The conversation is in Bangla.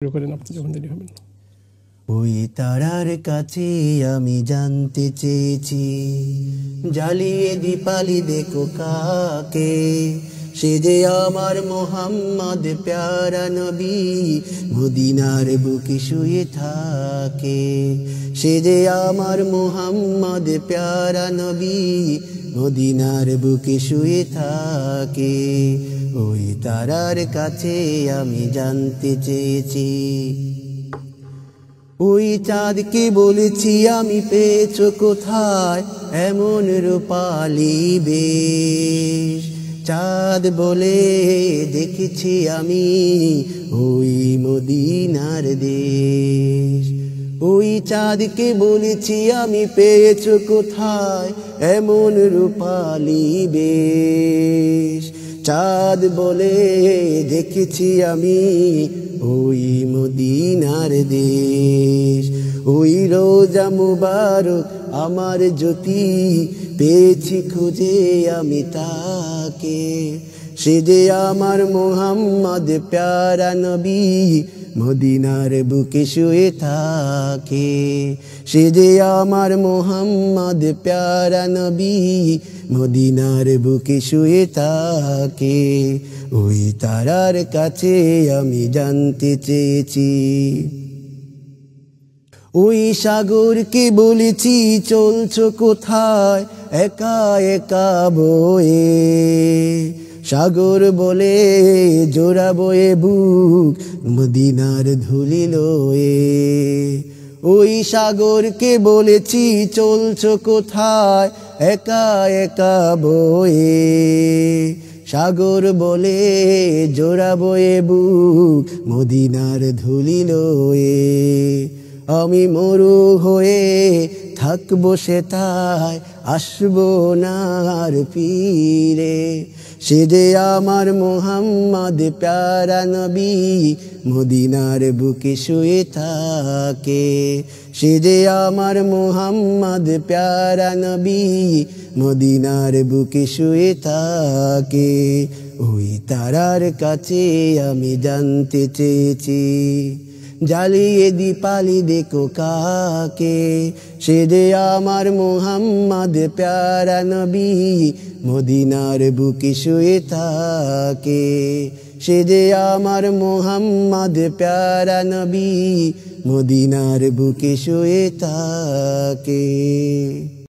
করেন আপনি যখন দেরি হবেন। ওই তারার কাছে আমি জানতে চেয়েছি, জ্বালিয়ে দীপালি দেখো কাকে, সে যে আমার মোহাম্মদ প্যারা নবী, মদিনার বুকে শুয়ে থাকে। সে যে আমার মোহাম্মদ প্যারা নবী, মদিনার বুকে শুয়ে থাকে। ওই তারার কাছে আমি জানতে চেয়েছি, ওই চাঁদকে বলেছি আমি পেয়েছো কোথায় এমন রূপালী বেশ। চাঁদ বলে দেখেছি আমি ওই মদিনার দেশ। ওই চাঁদকে বলেছি আমি পেয়েছো কোথায় এমন রূপালী বেশ। চাঁদ বলে দেখেছি আমি ওই মদিনার দেশ। ওই রোজা মুবারক আমার জ্যোতি, পেয়েছি খুঁজে আমি তাকে। সে যে আমার মোহাম্মদ প্যারা নবী, মদিনার বুকে শুয়ে থাকে। সে যে আমার মোহাম্মদ প্যারা নবী, মদিনার বুকে শুয়ে থাকে। ওই তারার কাছে আমি জানতে চেয়েছি, ওই সাগরকে বলেছি চলছো কোথায় একা একা বয়ে। সাগর বলে জোড়া বয়ে বুক মদিনার ধুলি লয়ে। ওই সাগরকে বলেছি চলছো কোথায় একা একা বয়ে। সাগর বলে জোড়া বয়ে বুক মদিনার ধুলি লয়ে। আমি মরু হয়ে থাকবো সেটায়, আসবো না আর ফিরে। সে যে আমার মোহাম্মদ প্যারা নবী, মদিনার বুকে শুয়ে থাকে। সে যে আমার মোহাম্মদ প্যারা নবী, মদিনার বুকে শুয়ে থাকে। ওই তারার কাছে আমি জানতে চেয়েছি, জ্বালিয়ে দীপালি দেখো কাকে। সে যে আমার মোহাম্মদ প্যারা নবী, মদিনার বুকে শুয়ে থাকে। সে যে আমার মোহাম্মদ প্যারা নবী, মদিনার বুকে শুয়ে থাকে।